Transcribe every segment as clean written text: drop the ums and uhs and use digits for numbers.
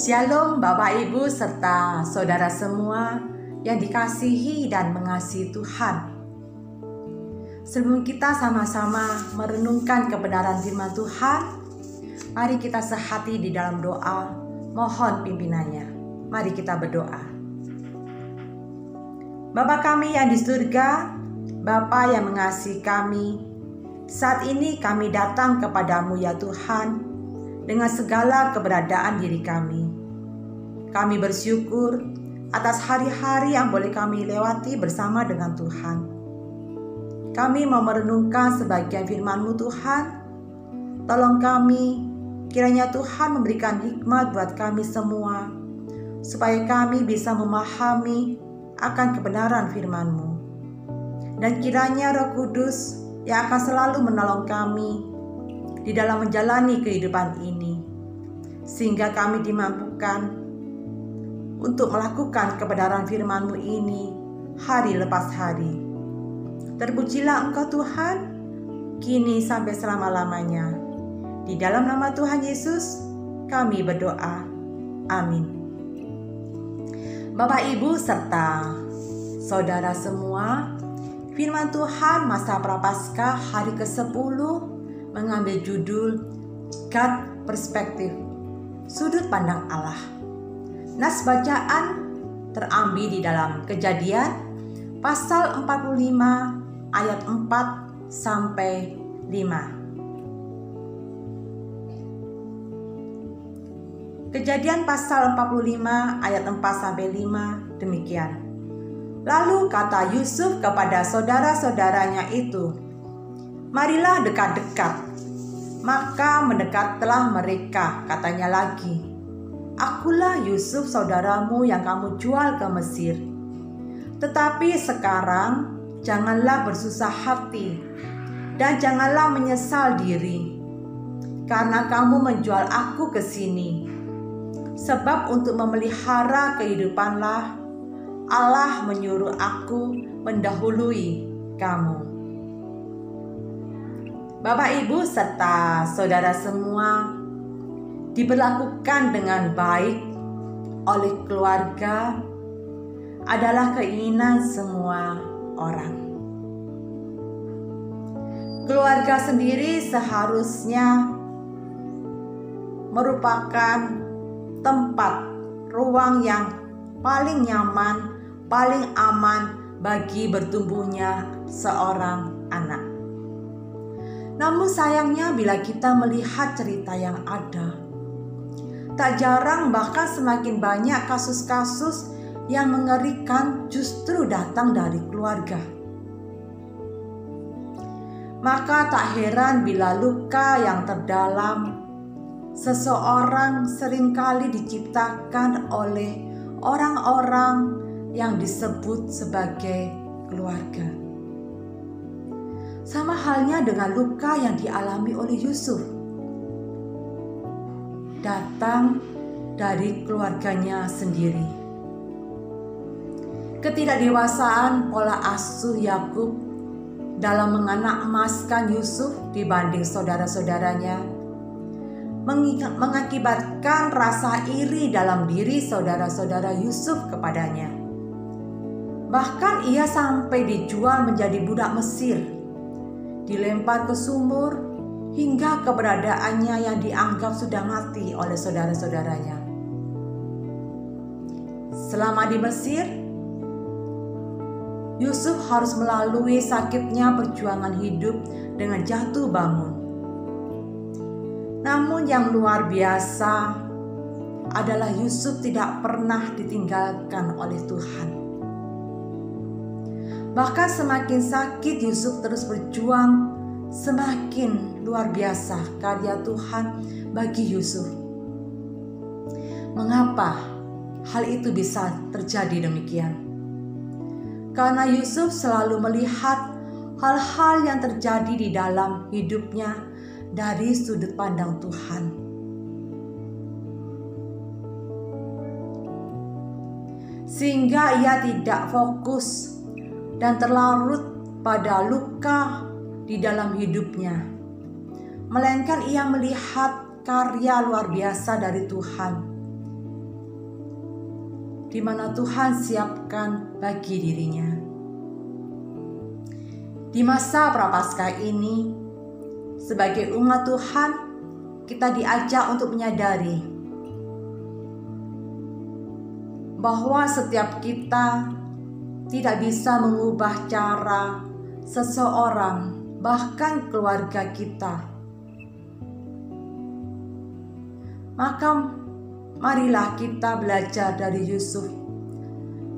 Shalom Bapak Ibu serta saudara semua yang dikasihi dan mengasihi Tuhan. Sebelum kita sama-sama merenungkan kebenaran firman Tuhan, mari kita sehati di dalam doa, mohon pimpinannya. Mari kita berdoa. Bapa kami yang di surga, Bapa yang mengasihi kami, saat ini kami datang kepadamu ya Tuhan, dengan segala keberadaan diri kami. Kami bersyukur atas hari-hari yang boleh kami lewati bersama dengan Tuhan. Kami mau merenungkan sebagian firman-Mu Tuhan. Tolong kami, kiranya Tuhan memberikan hikmat buat kami semua, supaya kami bisa memahami akan kebenaran firman-Mu. Dan kiranya Roh Kudus yang akan selalu menolong kami di dalam menjalani kehidupan ini, sehingga kami dimampukan untuk melakukan kebenaran firman-Mu ini hari lepas hari. Terpujilah Engkau Tuhan, kini sampai selama-lamanya. Di dalam nama Tuhan Yesus kami berdoa. Amin. Bapak Ibu serta saudara semua, firman Tuhan masa Prapaskah hari ke-10 mengambil judul God Perspective, sudut pandang Allah. Nas bacaan terambil di dalam Kejadian pasal 45 ayat 4 sampai 5. Kejadian pasal 45 ayat 4 sampai 5 demikian. Lalu kata Yusuf kepada saudara-saudaranya itu, "Marilah dekat-dekat." Maka mendekatlah mereka, katanya lagi, "Akulah Yusuf saudaramu yang kamu jual ke Mesir. Tetapi sekarang janganlah bersusah hati dan janganlah menyesal diri, karena kamu menjual aku ke sini. Sebab untuk memelihara kehidupanlah Allah menyuruh aku mendahului kamu." Bapak Ibu serta saudara semua, diperlakukan dengan baik oleh keluarga adalah keinginan semua orang. Keluarga sendiri seharusnya merupakan tempat, ruang yang paling nyaman, paling aman bagi bertumbuhnya seorang anak. Namun sayangnya bila kita melihat cerita yang ada, tak jarang bahkan semakin banyak kasus-kasus yang mengerikan justru datang dari keluarga. Maka tak heran bila luka yang terdalam seseorang seringkali diciptakan oleh orang-orang yang disebut sebagai keluarga. Sama halnya dengan luka yang dialami oleh Yusuf, datang dari keluarganya sendiri. Ketidakdewasaan pola asuh Yakub dalam menganak emaskan Yusuf dibanding saudara-saudaranya mengakibatkan rasa iri dalam diri saudara-saudara Yusuf kepadanya. Bahkan ia sampai dijual menjadi budak Mesir, dilempar ke sumur, hingga keberadaannya yang dianggap sudah mati oleh saudara-saudaranya. Selama di Mesir, Yusuf harus melalui sakitnya perjuangan hidup dengan jatuh bangun. Namun yang luar biasa adalah Yusuf tidak pernah ditinggalkan oleh Tuhan. Bahkan semakin sakit Yusuf terus berjuang, semakin luar biasa karya Tuhan bagi Yusuf. Mengapa hal itu bisa terjadi demikian? Karena Yusuf selalu melihat hal-hal yang terjadi di dalam hidupnya dari sudut pandang Tuhan. Sehingga ia tidak fokus dan terlarut pada luka di dalam hidupnya, melainkan ia melihat karya luar biasa dari Tuhan di mana Tuhan siapkan bagi dirinya. Di masa Prapaskah ini, sebagai umat Tuhan, kita diajak untuk menyadari bahwa setiap kita tidak bisa mengubah cara seseorang, bahkan keluarga kita. Maka marilah kita belajar dari Yusuf.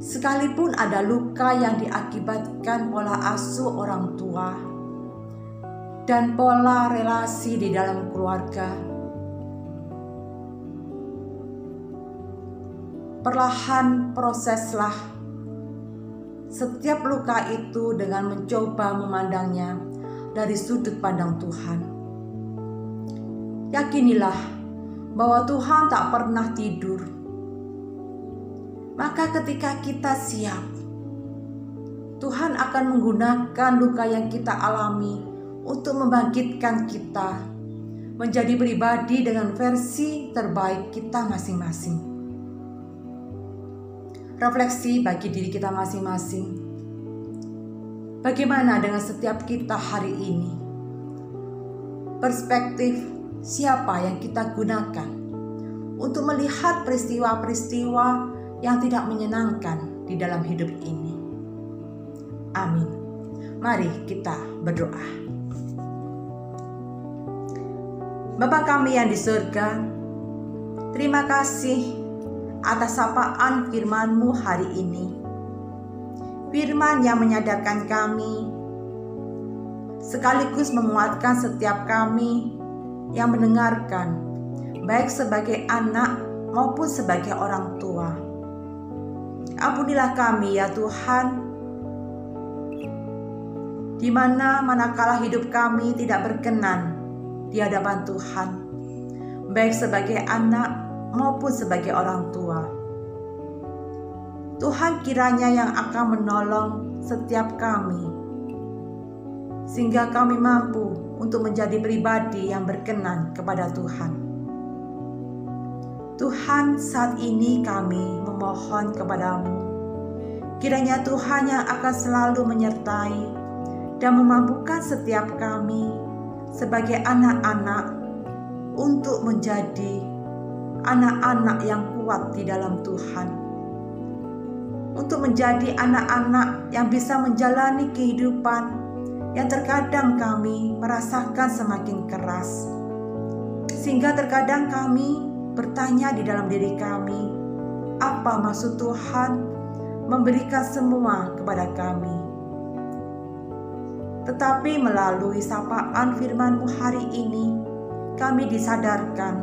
Sekalipun ada luka yang diakibatkan pola asuh orang tua dan pola relasi di dalam keluarga, perlahan proseslah setiap luka itu dengan mencoba memandangnya dari sudut pandang Tuhan. Yakinilah bahwa Tuhan tak pernah tidur. Maka ketika kita siap, Tuhan akan menggunakan luka yang kita alami untuk membangkitkan kita menjadi pribadi dengan versi terbaik kita masing-masing. Refleksi bagi diri kita masing-masing. Bagaimana dengan setiap kita hari ini? Perspektif siapa yang kita gunakan untuk melihat peristiwa-peristiwa yang tidak menyenangkan di dalam hidup ini? Amin. Mari kita berdoa. Bapa kami yang di surga, terima kasih atas sapaan firman-Mu hari ini. Firman yang menyadarkan kami, sekaligus menguatkan setiap kami yang mendengarkan, baik sebagai anak maupun sebagai orang tua. Ampunilah kami ya Tuhan, di mana manakala hidup kami tidak berkenan di hadapan Tuhan, baik sebagai anak maupun sebagai orang tua. Tuhan kiranya yang akan menolong setiap kami, sehingga kami mampu untuk menjadi pribadi yang berkenan kepada Tuhan. Tuhan, saat ini kami memohon kepadamu, kiranya Tuhan yang akan selalu menyertai dan memampukan setiap kami sebagai anak-anak untuk menjadi anak-anak yang kuat di dalam Tuhan, untuk menjadi anak-anak yang bisa menjalani kehidupan yang terkadang kami merasakan semakin keras, sehingga terkadang kami bertanya di dalam diri kami, apa maksud Tuhan memberikan semua kepada kami? Tetapi melalui sapaan firman-Mu hari ini, kami disadarkan,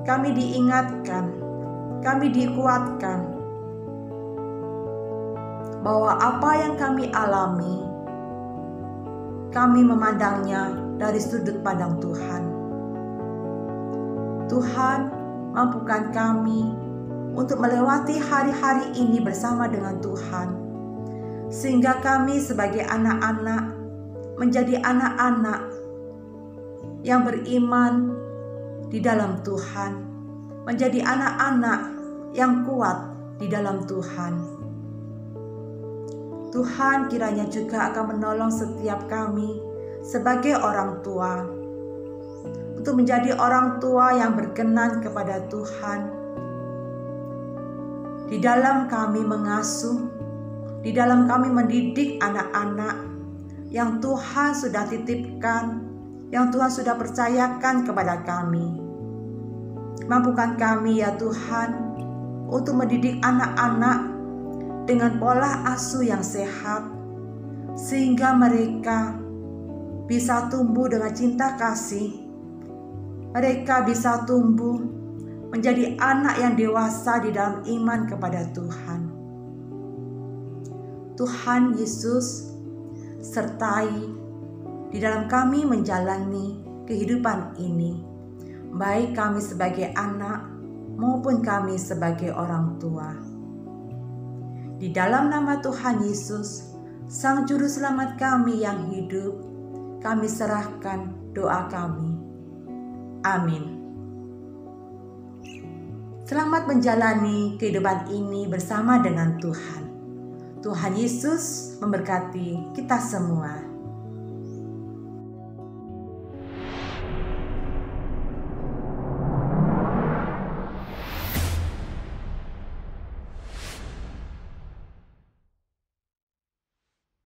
kami diingatkan, kami dikuatkan bahwa apa yang kami alami, kami memandangnya dari sudut pandang Tuhan. Tuhan, mampukan kami untuk melewati hari-hari ini bersama dengan Tuhan, sehingga kami sebagai anak-anak menjadi anak-anak yang beriman di dalam Tuhan, menjadi anak-anak yang kuat di dalam Tuhan. Tuhan kiranya juga akan menolong setiap kami sebagai orang tua, untuk menjadi orang tua yang berkenan kepada Tuhan. Di dalam kami mengasuh, di dalam kami mendidik anak-anak yang Tuhan sudah titipkan, yang Tuhan sudah percayakan kepada kami. Mampukan kami ya Tuhan untuk mendidik anak-anak dengan pola asuh yang sehat, sehingga mereka bisa tumbuh dengan cinta kasih. Mereka bisa tumbuh menjadi anak yang dewasa di dalam iman kepada Tuhan. Tuhan Yesus sertai di dalam kami menjalani kehidupan ini, baik kami sebagai anak maupun kami sebagai orang tua. Di dalam nama Tuhan Yesus, Sang Juru Selamat kami yang hidup, kami serahkan doa kami. Amin. Selamat menjalani kehidupan ini bersama dengan Tuhan. Tuhan Yesus memberkati kita semua.